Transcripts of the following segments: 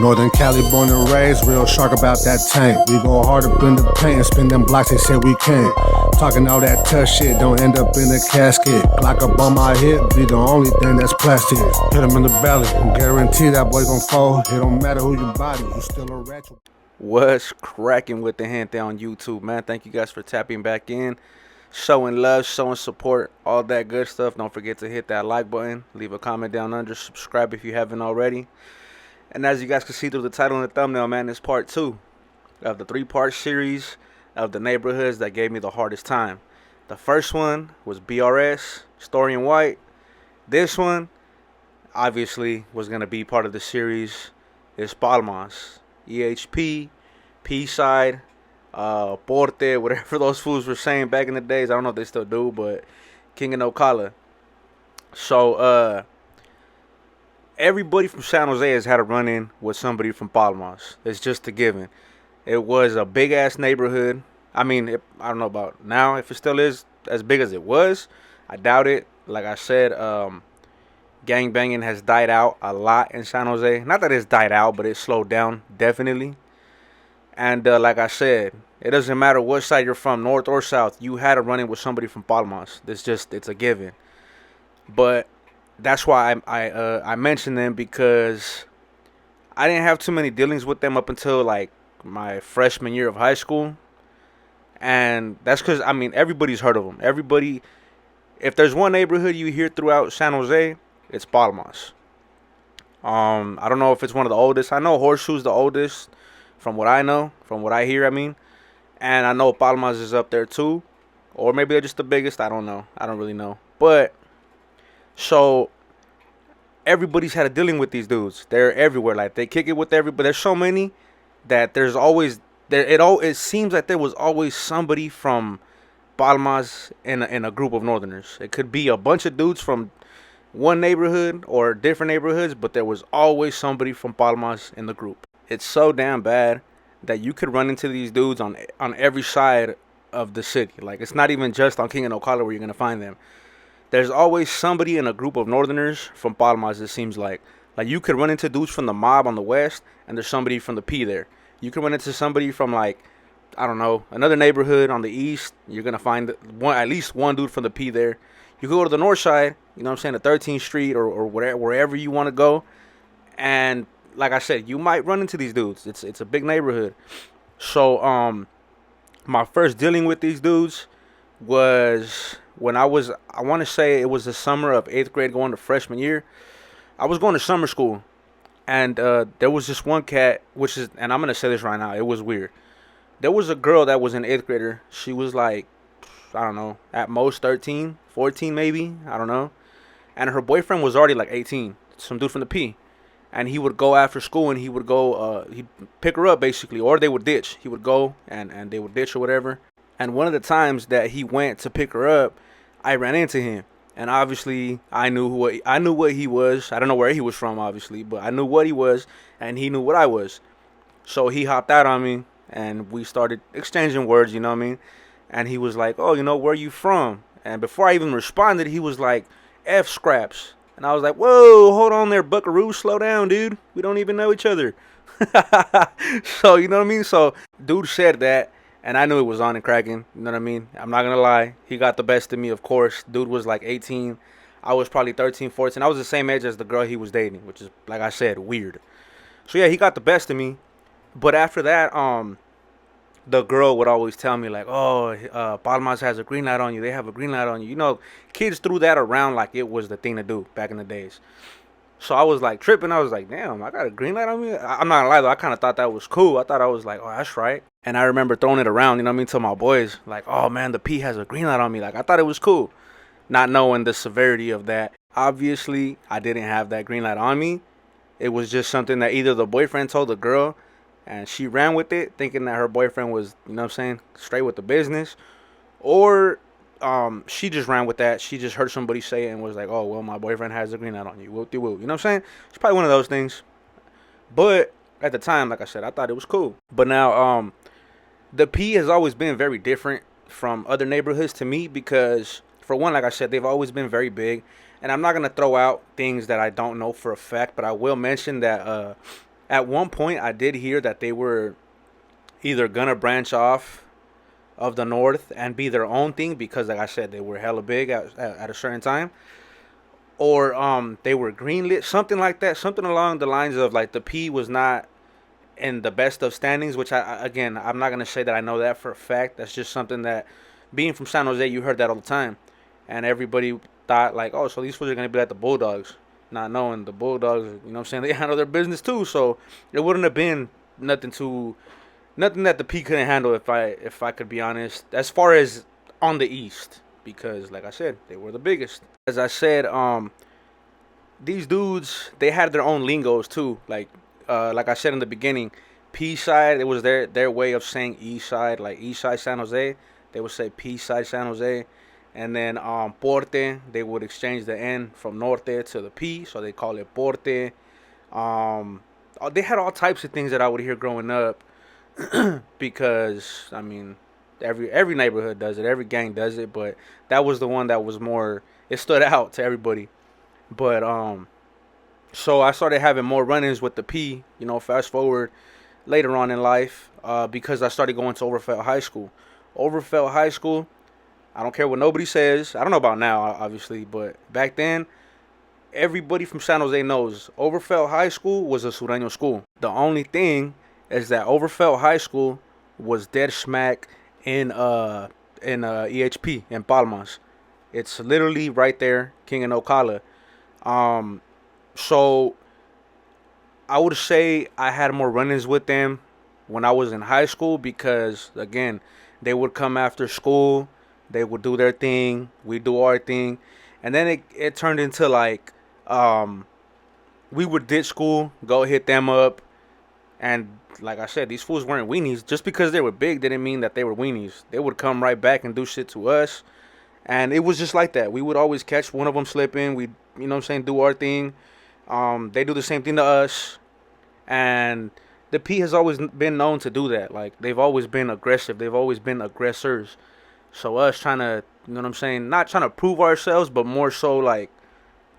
Northern Cali born and raised, real shark about that tank. We go hard up in the paint and spin them blocks, they said we can't. Talking all that tough shit, don't end up in a casket. Glock up on my hip, be the only thing that's plastic. Hit him in the belly, guarantee that boy gon' fall. It don't matter who you body, you still a ratchet. What's cracking with the gente on YouTube, man? Thank you guys for tapping back in, showing love, showing support, all that good stuff. Don't forget to hit that like button, leave a comment down under, subscribe if you haven't already. And as you guys can see through the title and the thumbnail, man, it's part 2 of the 3-part series of the neighborhoods that gave me the hardest time. The first one was BRS, Story and White. This one, obviously, was going to be part of the series, is Palmas. EHP, P-side, Porte, whatever those fools were saying back in the days. I don't know if they still do, but King of No Collar. So, everybody from San Jose has had a run-in with somebody from Palmas. It's just a given. It was a big-ass neighborhood. I mean, I don't know about now, if it still is as big as it was. I doubt it. Like I said, gangbanging has died out a lot in San Jose. Not that it's died out, but it's slowed down, definitely. And like I said, it doesn't matter what side you're from, north or south. You had a run-in with somebody from Palmas. It's a given. But that's why I mentioned them, because I didn't have too many dealings with them up until like my freshman year of high school. And that's because, I mean, everybody's heard of them. Everybody, if there's one neighborhood you hear throughout San Jose, it's Palmas. I don't know if it's one of the oldest. I know Horseshoe's the oldest, from what I know, from what I hear, I mean. And I know Palmas is up there too. Or maybe they're just the biggest. I don't know. I don't really know. But, so, everybody's had a dealing with these dudes. They're everywhere. Like, they kick it with everybody. There's so many that there's always, it seems like there was always somebody from Palmas in a group of Northerners. It could be a bunch of dudes from one neighborhood or different neighborhoods, but there was always somebody from Palmas in the group. It's so damn bad that you could run into these dudes on every side of the city. Like, it's not even just on King and Ocala where you're gonna find them. There's always somebody in a group of Northerners from Palmas, it seems like. Like, you could run into dudes from the mob on the west, and there's somebody from the P there. You could run into somebody from, like, I don't know, another neighborhood on the east. You're gonna find at least one dude from the P there. You could go to the north side, you know what I'm saying, the 13th Street or wherever you want to go. And like I said, you might run into these dudes. It's a big neighborhood. So my first dealing with these dudes was when I want to say it was the summer of 8th grade going to freshman year. I was going to summer school. And there was this one cat, and I'm going to say this right now, it was weird. There was a girl that was an 8th grader. She was like, I don't know, at most 13, 14 maybe, I don't know. And her boyfriend was already like 18, some dude from the P. And he would go after school and he would go, he'd pick her up basically, or they would ditch. He would go and they would ditch or whatever. And one of the times that he went to pick her up, I ran into him. And obviously I knew what he was. I don't know where he was from, obviously, but I knew what he was and he knew what I was. So he hopped out on me and we started exchanging words, you know what I mean? And he was like, oh, you know, where you from? And before I even responded, he was like, F scraps. And I was like, whoa, hold on there, buckaroo, slow down, dude. We don't even know each other. So, you know what I mean? So, dude said that, and I knew it was on and cracking. You know what I mean? I'm not going to lie. He got the best of me, of course. Dude was like 18. I was probably 13, 14. I was the same age as the girl he was dating, which is, like I said, weird. So, yeah, he got the best of me. But after that, the girl would always tell me, like, oh, Palmas has a green light on you. They have a green light on you. You know, kids threw that around like it was the thing to do back in the days. So I was, like, tripping. I was like, damn, I got a green light on me? I'm not going to lie, though. I kind of thought that was cool. I thought I was like, oh, that's right. And I remember throwing it around, you know what I mean, to my boys. Like, oh, man, the P has a green light on me. Like, I thought it was cool. Not knowing the severity of that. Obviously, I didn't have that green light on me. It was just something that either the boyfriend told the girl, and she ran with it, thinking that her boyfriend was, you know what I'm saying, straight with the business. Or she just ran with that. She just heard somebody say it and was like, oh, well, my boyfriend has a green light on you. Whoop-de-whoop. You know what I'm saying? It's probably one of those things. But at the time, like I said, I thought it was cool. But now, the P has always been very different from other neighborhoods to me because, for one, like I said, they've always been very big. And I'm not going to throw out things that I don't know for a fact, but I will mention that At one point, I did hear that they were either gonna branch off of the North and be their own thing because, like I said, they were hella big at a certain time, or they were greenlit, something like that, something along the lines of like the P was not in the best of standings. Which again, I'm not gonna say that I know that for a fact. That's just something that, being from San Jose, you heard that all the time, and everybody thought like, oh, so these fools are gonna be like the Bulldogs, not knowing the Bulldogs, you know what I'm saying, they handle their business too. So it wouldn't have been nothing that the P couldn't handle, if I could be honest, as far as on the East, because like I said, they were the biggest. As I said, these dudes, they had their own lingos too. Like I said in the beginning, P side, it was their way of saying East side, like East side San Jose, they would say P side San Jose. And then Porte, they would exchange the N from Norte to the P, so they call it Porte. They had all types of things that I would hear growing up, because I mean, every neighborhood does it, every gang does it, but that was the one that was more, it stood out to everybody. But so I started having more run-ins with the P, fast forward later on in life, because I started going to Overfelt High School. Overfelt High School, I don't care what nobody says. I don't know about now, obviously, but back then, everybody from San Jose knows Overfelt High School was a Sureño school. The only thing is that Overfelt High School was dead smack in EHP in Palmas. It's literally right there, King and Ocala. So I would say I had more run-ins with them when I was in high school because, again, they would come after school, they would do their thing, we do our thing, and then it turned into like we would ditch school, go hit them up, and like I said, these fools weren't weenies. Just because they were big didn't mean that they were weenies. They would come right back and do shit to us, and it was just like that. We would always catch one of them slipping. We, do our thing. They do the same thing to us, and the P has always been known to do that. Like, they've always been aggressive. They've always been aggressors. So us trying to, not trying to prove ourselves, but more so like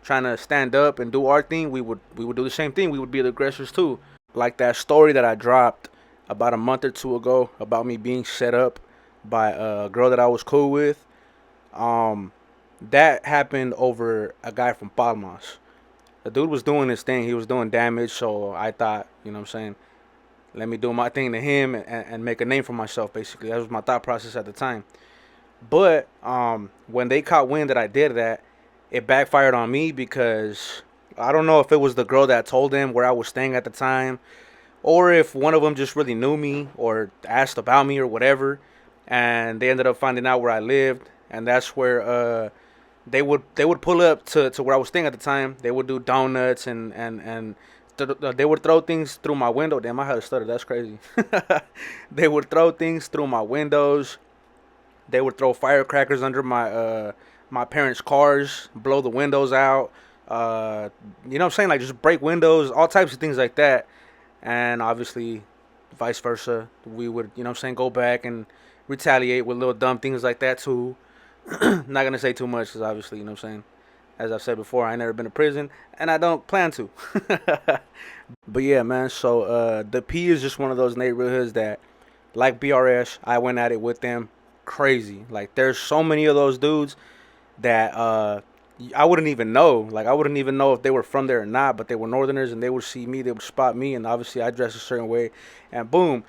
trying to stand up and do our thing, we would do the same thing. We would be the aggressors too. Like that story that I dropped about a month or two ago about me being set up by a girl that I was cool with. That happened over a guy from Palmas. The dude was doing his thing. He was doing damage. So I thought, let me do my thing to him and make a name for myself, basically. That was my thought process at the time. But when they caught wind that I did that, it backfired on me because I don't know if it was the girl that told them where I was staying at the time, or if one of them just really knew me or asked about me or whatever, and they ended up finding out where I lived, and that's where they would pull up to where I was staying at the time. They would do donuts and they would throw things through my window. Damn, I had a stutter. That's crazy. They would throw things through my windows. They would throw firecrackers under my parents' cars, blow the windows out. You know what I'm saying? Like, just break windows, all types of things like that. And obviously, vice versa. We would, go back and retaliate with little dumb things like that too. Not going to say too much because obviously, as I've said before, I ain't never been to prison and I don't plan to. But yeah, man, so the P is just one of those neighborhoods that, like BRS, I went at it with them crazy. Like, there's so many of those dudes that I wouldn't even know. Like, I wouldn't even know if they were from there or not, but they were Northerners and they would see me, they would spot me, and obviously I dress a certain way, and boom,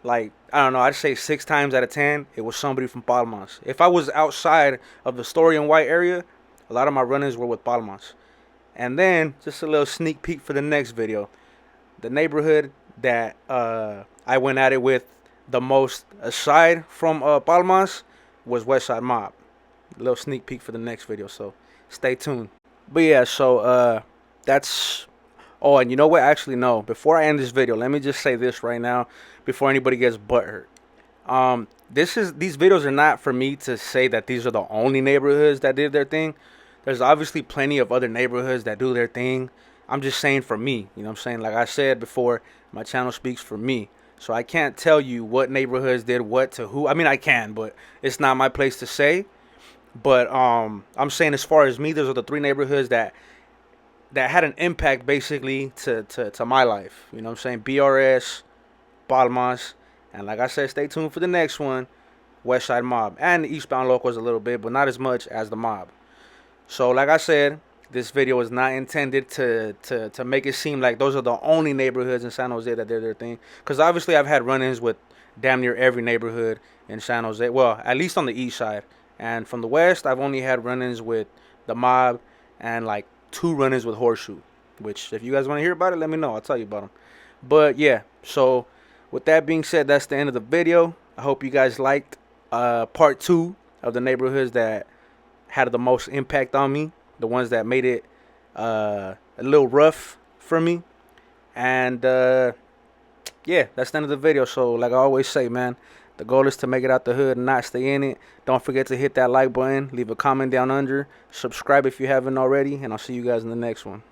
like, I don't know, I'd say 6 times out of 10, it was somebody from Palmas. If I was outside of the Story and White area, a lot of my run-ins were with Palmas. And then, just a little sneak peek for the next video. The neighborhood that I went at it with the most, aside from Palmas, was Westside Mob. A little sneak peek for the next video, so stay tuned. But yeah, so that's... Oh, and you know what? Actually, no. Before I end this video, let me just say this right now, before anybody gets butthurt. These videos are not for me to say that these are the only neighborhoods that did their thing. There's obviously plenty of other neighborhoods that do their thing. I'm just saying for me, you know what I'm saying? Like I said before, my channel speaks for me. So I can't tell you what neighborhoods did what to who. I mean, I can, but it's not my place to say. But I'm saying, as far as me, those are the 3 neighborhoods that that had an impact basically to my life. You know what I'm saying? BRS, Palmas, and like I said, stay tuned for the next one, West Side Mob, and the Eastbound Locals a little bit, but not as much as the Mob. So like I said, this video is not intended to make it seem like those are the only neighborhoods in San Jose that did their thing. Because obviously I've had run-ins with damn near every neighborhood in San Jose. Well, at least on the east side. And from the west, I've only had run-ins with the Mob and like 2 run-ins with Horseshoe. Which, if you guys want to hear about it, let me know. I'll tell you about them. But yeah, so with that being said, that's the end of the video. I hope you guys liked part 2 of the neighborhoods that had the most impact on me, the ones that made it a little rough for me. And yeah, that's the end of the video. So like I always say, man, the goal is to make it out the hood and not stay in it. Don't forget to hit that like button, leave a comment down under, subscribe if you haven't already, and I'll see you guys in the next one.